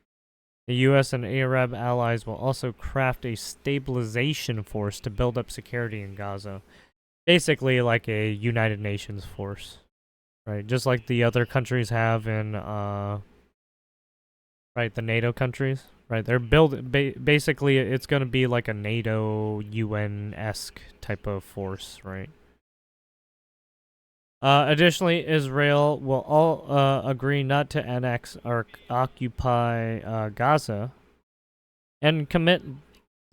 The U.S. and Arab allies will also craft a stabilization force to build up security in Gaza. Basically like a United Nations force. Right, just like the other countries have in, the NATO countries. Right, they're basically it's going to be like a NATO UN-esque type of force, right? Additionally, Israel will all agree not to annex or occupy Gaza and commit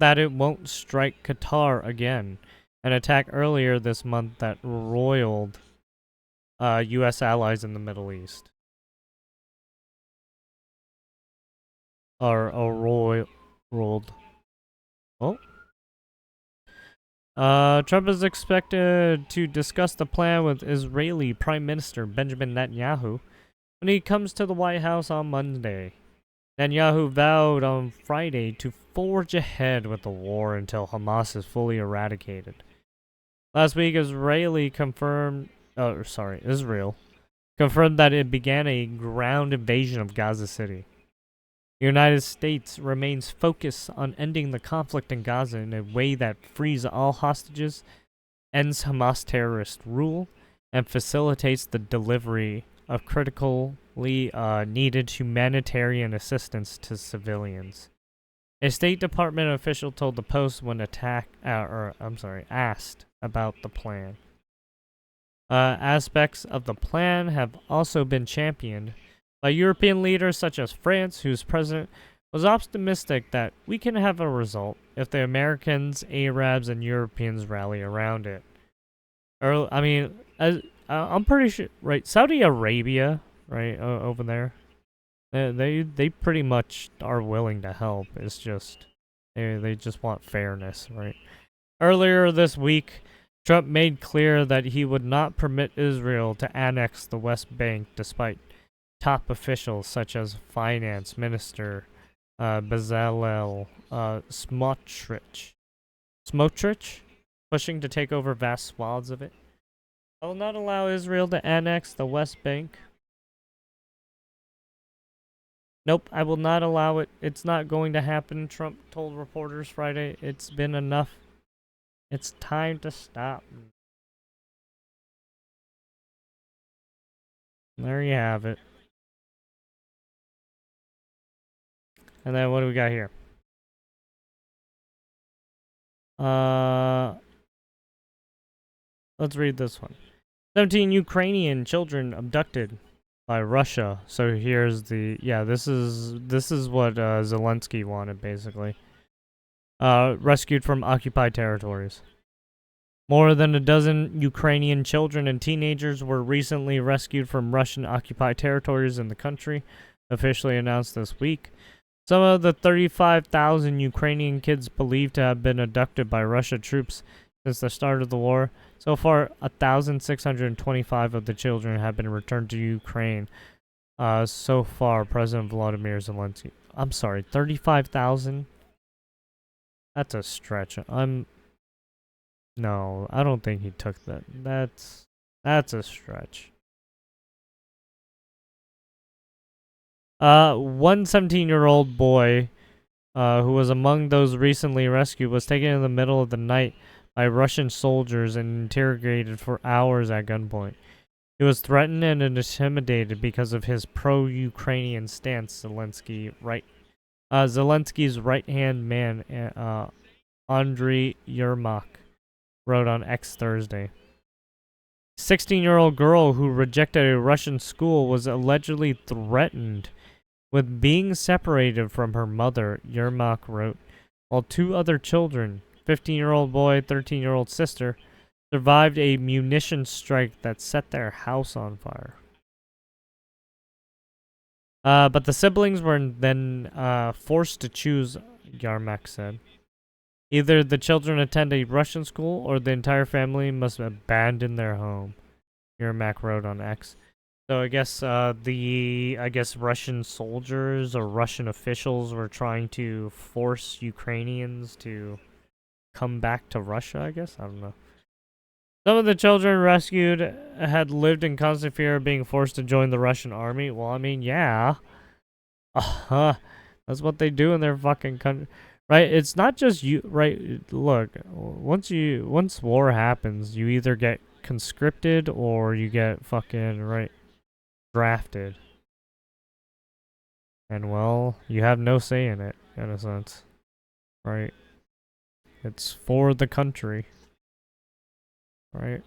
that it won't strike Qatar again, an attack earlier this month that roiled U.S. allies in the Middle East. Rolled. Oh. Trump is expected to discuss the plan with Israeli Prime Minister Benjamin Netanyahu when he comes to the White House on Monday. Netanyahu vowed on Friday to forge ahead with the war until Hamas is fully eradicated. Last week, Israel confirmed that it began a ground invasion of Gaza City. The United States remains focused on ending the conflict in Gaza in a way that frees all hostages, ends Hamas terrorist rule, and facilitates the delivery of critically needed humanitarian assistance to civilians. A State Department official told the Post when asked about the plan. Aspects of the plan have also been championed by European leaders such as France, whose president was optimistic that we can have a result if the Americans, Arabs, and Europeans rally around it. I'm pretty sure, right? Saudi Arabia, right, over there, they pretty much are willing to help. It's just they just want fairness, right? Earlier this week, Trump made clear that he would not permit Israel to annex the West Bank, despite top officials such as Finance Minister Bezalel Smotrich pushing to take over vast swaths of it. I will not allow Israel to annex the West Bank. Nope, I will not allow it. It's not going to happen, Trump told reporters Friday. It's been enough. It's time to stop. There you have it. And then what do we got here? Let's read this one. 17 Ukrainian children abducted by Russia. So here's the this is what Zelensky wanted basically. Rescued from occupied territories. More than a dozen Ukrainian children and teenagers were recently rescued from Russian occupied territories in the country, officially announced this week. Some of the 35,000 Ukrainian kids believed to have been abducted by Russian troops since the start of the war. So far, 1,625 of the children have been returned to Ukraine. So far, President Volodymyr Zelensky. I'm sorry, 35,000? That's a stretch. No, I don't think he took that. That's a stretch. One 17-year-old boy, who was among those recently rescued, was taken in the middle of the night by Russian soldiers and interrogated for hours at gunpoint. He was threatened and intimidated because of his pro-Ukrainian stance, Zelensky's right-hand man, Andriy Yermak, wrote on X Thursday. 16-year-old girl who rejected a Russian school was allegedly threatened with being separated from her mother, Yermak wrote, while two other children, 15-year-old boy, 13-year-old sister, survived a munition strike that set their house on fire. But the siblings were then forced to choose, Yermak said. Either the children attend a Russian school or the entire family must abandon their home, Yermak wrote on X. So I guess Russian soldiers or Russian officials were trying to force Ukrainians to come back to Russia, I guess? I don't know. Some of the children rescued had lived in constant fear of being forced to join the Russian army. Well, I mean, yeah. That's what they do in their fucking country. Right? It's not just you, right? Look, once war happens, you either get conscripted or you get fucking, right, drafted. And well, you have no say in it, in a sense. Right? It's for the country. Right?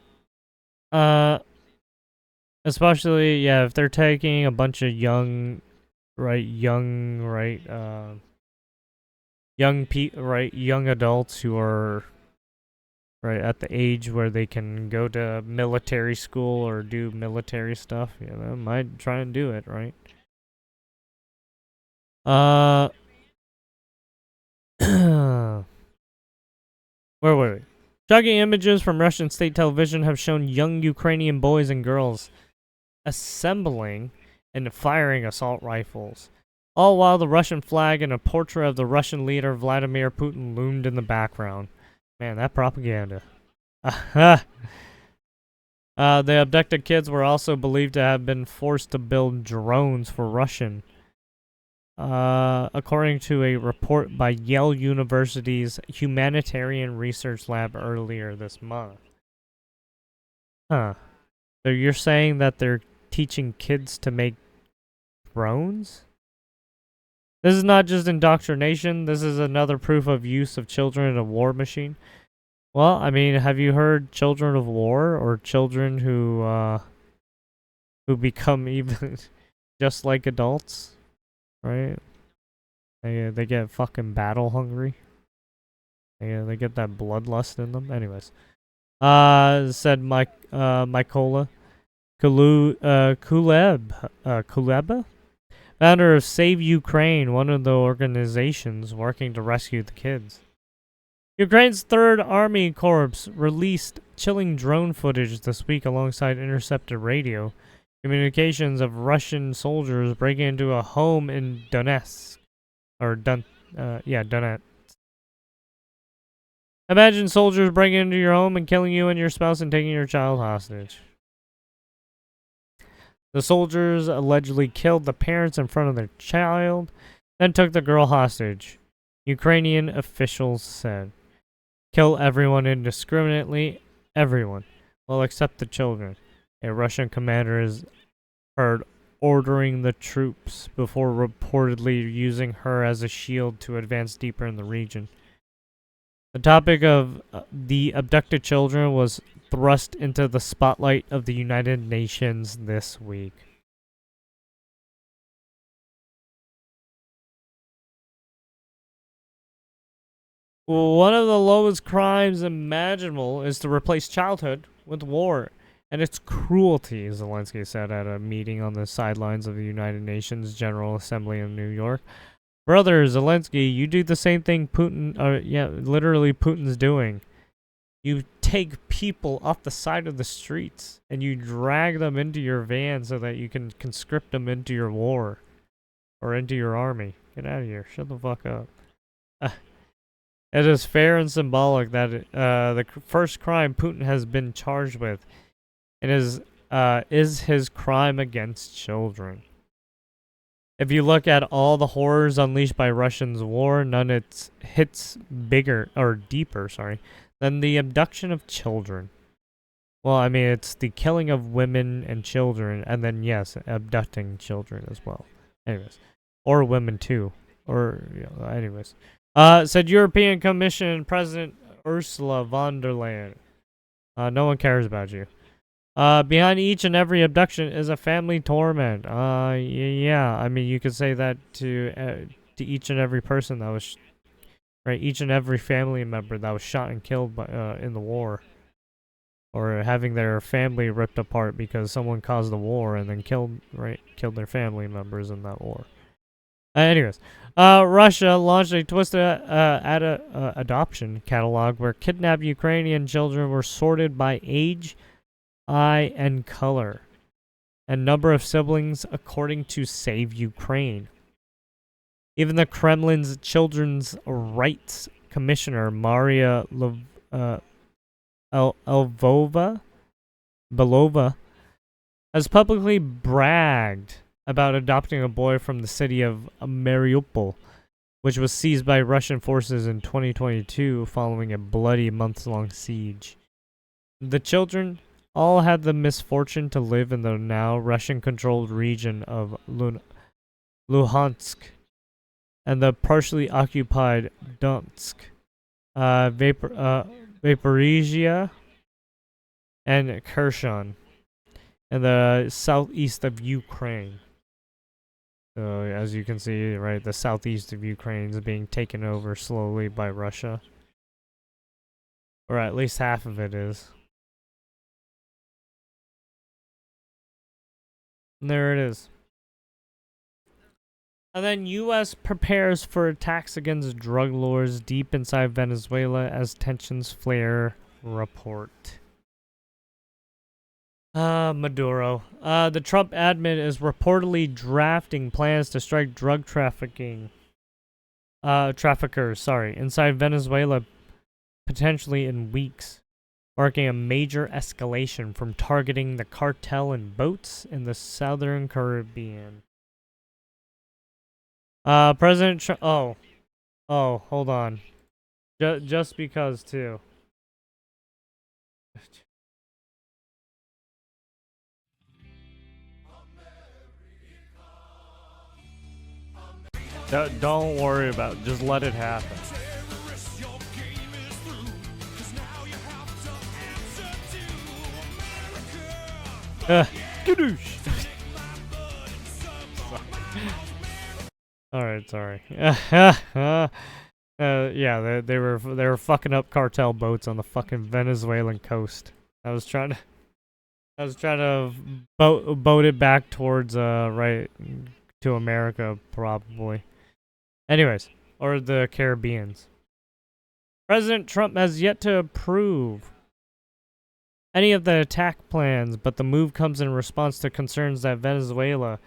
Especially, yeah, if they're taking a bunch of young adults who are right at the age where they can go to military school or do military stuff, they might try and do it, right? Where were we? Shocking images from Russian state television have shown young Ukrainian boys and girls assembling and firing assault rifles, all while the Russian flag and a portrait of the Russian leader Vladimir Putin loomed in the background. Man, that propaganda. The abducted kids were also believed to have been forced to build drones for Russian, according to a report by Yale University's Humanitarian Research Lab earlier this month. So you're saying that they're teaching kids to make drones? This is not just indoctrination. This is another proof of use of children in a war machine. Well, I mean, have you heard children of war or children who become even just like adults? Right? They get fucking battle hungry. They get that bloodlust in them. Anyways, said Mykola Kuleba, founder of Save Ukraine, one of the organizations working to rescue the kids. Ukraine's 3rd Army Corps released chilling drone footage this week alongside intercepted radio communications of Russian soldiers breaking into a home in Donetsk. Donetsk. Imagine soldiers breaking into your home and killing you and your spouse and taking your child hostage. The soldiers allegedly killed the parents in front of their child, then took the girl hostage. Ukrainian officials said, "Kill everyone indiscriminately, everyone, well except the children." A Russian commander is heard ordering the troops before reportedly using her as a shield to advance deeper in the region. The topic of the abducted children was thrust into the spotlight of the United Nations this week. One of the lowest crimes imaginable is to replace childhood with war and its cruelty, Zelensky said at a meeting on the sidelines of the United Nations General Assembly in New York. Brother Zelensky, you do the same thing literally Putin's doing. You take people off the side of the streets and you drag them into your van so that you can conscript them into your war or into your army. Get out of here. Shut the fuck up. It is fair and symbolic that the first crime Putin has been charged with is his crime against children. If you look at all the horrors unleashed by Russians' war, none hits bigger or deeper, than the abduction of children. Well, I mean, it's the killing of women and children, and then yes, abducting children as well. Anyways, or women too, or anyways. Said European Commission President Ursula von der Leyen. No one cares about you. Behind each and every abduction is a family torment. Yeah, I mean, you could say that to each and every person that was, each and every family member that was shot and killed by, in the war. Or having their family ripped apart because someone caused the war and then killed their family members in that war. Anyways, Russia launched a twisted adoption catalog where kidnapped Ukrainian children were sorted by age, eye, and color, and number of siblings according to Save Ukraine. Even the Kremlin's Children's Rights Commissioner, Maria Belova, has publicly bragged about adopting a boy from the city of Mariupol, which was seized by Russian forces in 2022 following a bloody months-long siege. The children all had the misfortune to live in the now Russian-controlled region of Luhansk and the partially occupied Donetsk, Zaporizhia, and Kherson, in the southeast of Ukraine. So, as you can see, the southeast of Ukraine is being taken over slowly by Russia. Or at least half of it is. And there it is. And then U.S. prepares for attacks against drug lords deep inside Venezuela as tensions flare, report. Maduro. The Trump admin is reportedly drafting plans to strike drug traffickers, inside Venezuela, potentially in weeks, marking a major escalation from targeting the cartel and boats in the southern Caribbean. President Trump. Oh, hold on. Just because too. Don't worry about it. Just let it happen. Skadoosh. Alright, sorry. Yeah, they were fucking up cartel boats on the fucking Venezuelan coast. I was trying to boat it back towards to America probably. Anyways, or the Caribbeans. President Trump has yet to approve any of the attack plans, but the move comes in response to concerns that Venezuela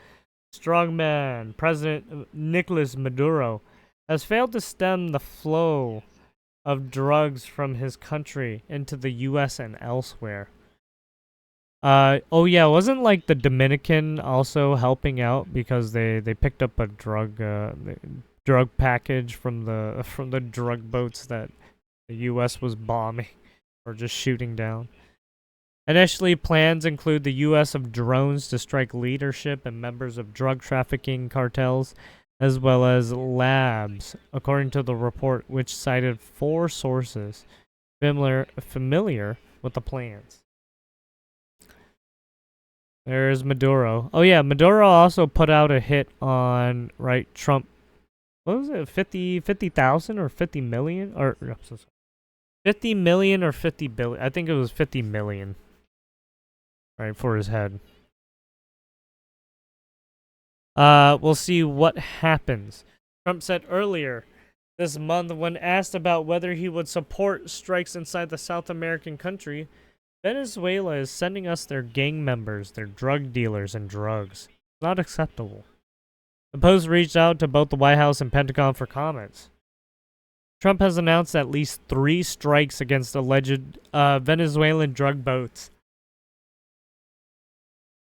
strongman President Nicolas Maduro has failed to stem the flow of drugs from his country into the U.S. and elsewhere. Oh yeah, wasn't like the Dominican also helping out because they picked up a drug package from the drug boats that the U.S. was bombing or just shooting down. Initially, plans include the use of drones to strike leadership and members of drug trafficking cartels, as well as labs, according to the report, which cited 4 sources familiar with the plans. There's Maduro. Oh yeah, Maduro also put out a hit on, right, Trump. What was it, 50,000 or 50 million? Or, no, so sorry. 50 million or 50 billion? I think it was 50 million. Right, for his head. We'll see what happens. Trump said earlier this month, when asked about whether he would support strikes inside the South American country, Venezuela is sending us their gang members, their drug dealers, and drugs. Not acceptable. The Post reached out to both the White House and Pentagon for comments. Trump has announced at least 3 strikes against alleged Venezuelan drug boats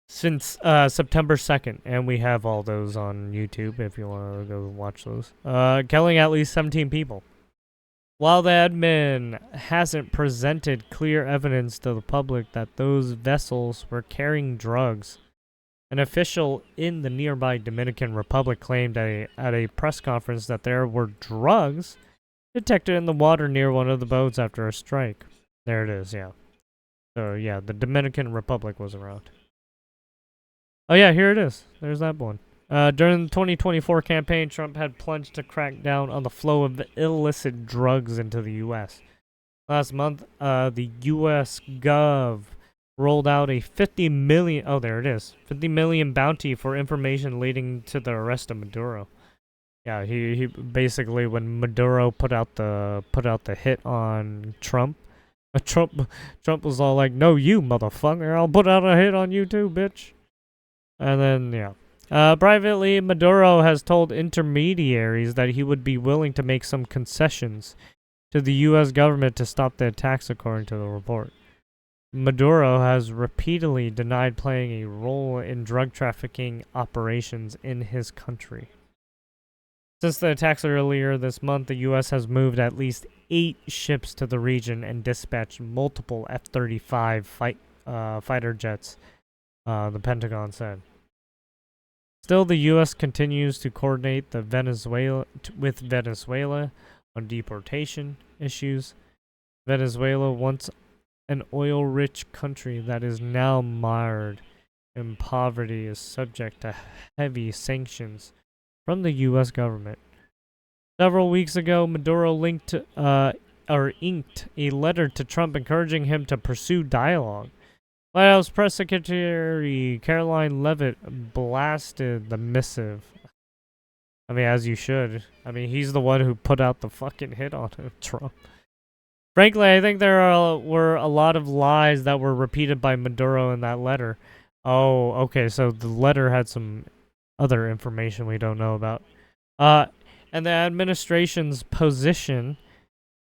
since September 2nd, and we have all those on YouTube if you want to go watch those. Killing at least 17 people. While the admin hasn't presented clear evidence to the public that those vessels were carrying drugs, an official in the nearby Dominican Republic claimed at a press conference that there were drugs detected in the water near one of the boats after a strike. There it is, yeah. So, yeah, the Dominican Republic was around. Oh, yeah, here it is. There's that one. During the 2024 campaign, Trump had plunged to crack down on the flow of illicit drugs into the U.S. Last month, the U.S. Gov rolled out a $50 million bounty for information leading to the arrest of Maduro. Yeah, he basically, when Maduro put out the hit on Trump, Trump was all like, "No, you motherfucker! I'll put out a hit on you too, bitch." And then, yeah. Privately, Maduro has told intermediaries that he would be willing to make some concessions to the U.S. government to stop the attacks, according to the report. Maduro has repeatedly denied playing a role in drug trafficking operations in his country. Since the attacks earlier this month, the U.S. has moved at least 8 ships to the region and dispatched multiple F-35 fighter jets, the Pentagon said. Still, the U.S. continues to coordinate with Venezuela on deportation issues. Venezuela, once an oil-rich country that is now mired in poverty, is subject to heavy sanctions from the U.S. government. Several weeks ago, Maduro inked a letter to Trump encouraging him to pursue dialogue. White House Press Secretary Caroline Leavitt blasted the missive. I mean, as you should. I mean, he's the one who put out the fucking hit on him, Trump. Frankly, I think there were a lot of lies that were repeated by Maduro in that letter. Oh, okay, so the letter had some other information we don't know about. And the administration's position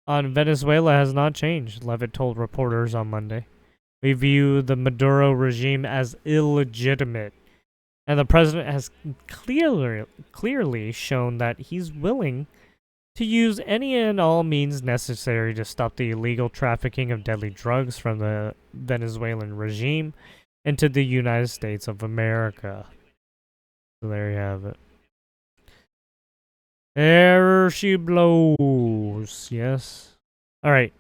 on Venezuela has not changed, Leavitt told reporters on Monday. We view the Maduro regime as illegitimate, and the president has clearly shown that he's willing to use any and all means necessary to stop the illegal trafficking of deadly drugs from the Venezuelan regime into the United States of America. So there you have it. There she blows. Yes. All right.